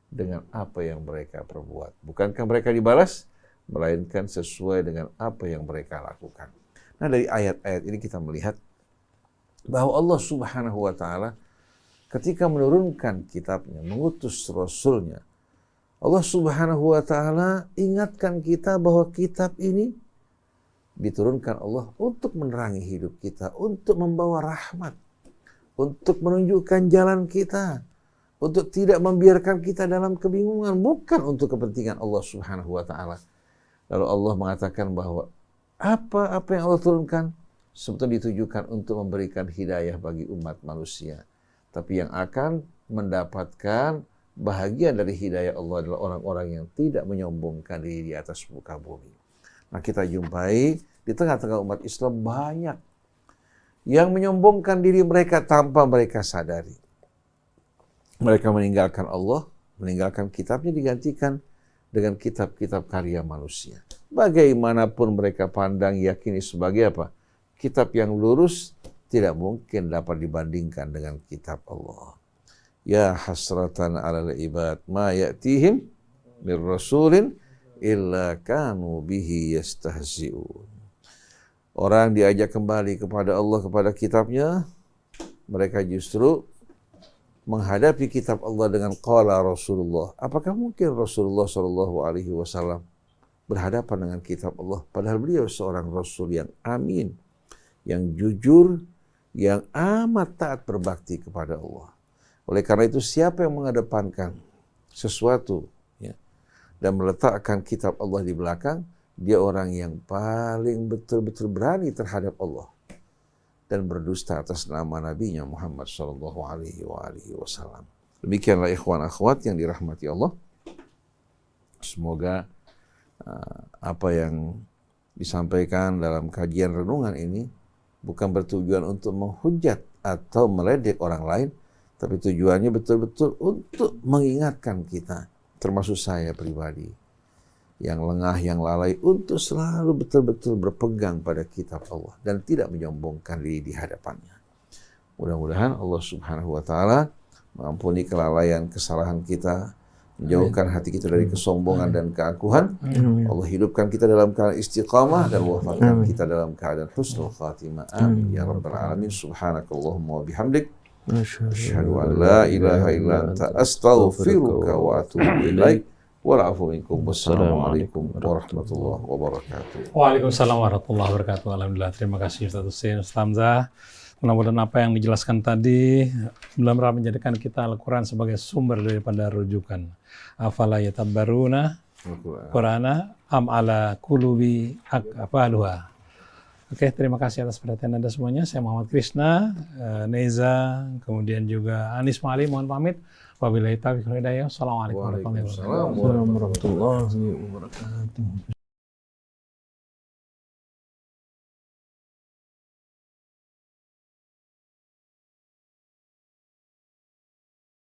dengan apa yang mereka perbuat? Bukankah mereka dibalas, melainkan sesuai dengan apa yang mereka lakukan. Nah, dari ayat-ayat ini kita melihat bahwa Allah Subhanahu wa taala ketika menurunkan kitabnya, mengutus rasulnya, Allah Subhanahu wa taala ingatkan kita bahwa kitab ini diturunkan Allah untuk menerangi hidup kita, untuk membawa rahmat, untuk menunjukkan jalan kita, untuk tidak membiarkan kita dalam kebingungan, bukan untuk kepentingan Allah Subhanahu wa taala. Lalu Allah mengatakan bahwa apa yang Allah turunkan sebetulnya ditujukan untuk memberikan hidayah bagi umat manusia. Tapi yang akan mendapatkan bahagian dari hidayah Allah adalah orang-orang yang tidak menyombongkan diri di atas muka bumi. Nah, kita jumpai di tengah-tengah umat Islam banyak yang menyombongkan diri mereka tanpa mereka sadari. Mereka meninggalkan Allah, meninggalkan kitabnya, digantikan dengan kitab-kitab karya manusia. Bagaimanapun mereka pandang, yakini sebagai apa? Kitab yang lurus tidak mungkin dapat dibandingkan dengan kitab Allah. Ya hasratan 'alal ibad ma ya'tihim mir rasulin illa kanu bihi yastahzi'un. Orang diajak kembali kepada Allah, kepada kitabnya, mereka justru menghadapi kitab Allah dengan qala Rasulullah. Apakah mungkin Rasulullah SAW berhadapan dengan kitab Allah? Padahal beliau seorang Rasul yang amin, yang jujur, yang amat taat berbakti kepada Allah. Oleh karena itu, siapa yang mengedepankan sesuatu, ya, dan meletakkan kitab Allah di belakang, dia orang yang paling betul-betul berani terhadap Allah dan berdusta atas nama Nabi-Nya Muhammad SAW. Demikianlah ikhwan akhwat yang dirahmati Allah. Semoga apa yang disampaikan dalam kajian renungan ini bukan bertujuan untuk menghujat atau meledek orang lain, tapi tujuannya betul-betul untuk mengingatkan kita, termasuk saya pribadi, yang lengah, yang lalai, untuk selalu betul-betul berpegang pada kitab Allah dan tidak menyombongkan diri di hadapannya. Mudah-mudahan Allah Subhanahu wa taala mengampuni kelalaian, kesalahan kita, menjauhkan hati kita dari kesombongan dan keangkuhan. Allah hidupkan kita dalam keadaan istiqamah dan wafatkan kita dalam keadaan husnul khatimah. Amin ya rabbal alamin. Subhanakallahumma wa bihamdik, asyhadu an la ilaha illa anta astaghfiruka wa atubu ilaik. Wa'alaikum minkum. Wassalamualaikum warahmatullahi wabarakatuh. Waalaikumsalam warahmatullahi wabarakatuh. Alhamdulillah, terima kasih Ustaz Husein, Ustaz Hamzah. Mudah-mudahan apa yang dijelaskan tadi benar-benar menjadikan kita Al-Quran sebagai sumber daripada rujukan. Afala yatabbaruna Qur'ana am ala qulubi aqfaluha. Oke, terima kasih atas perhatian Anda semuanya. Saya Muhammad Krishna, Neza, kemudian juga Anis Mali, mohon pamit. Wabillahi taufiq wal hidayah. Assalamualaikum warahmatullahi wabarakatuh. Warahmatullahi wabarakatuh.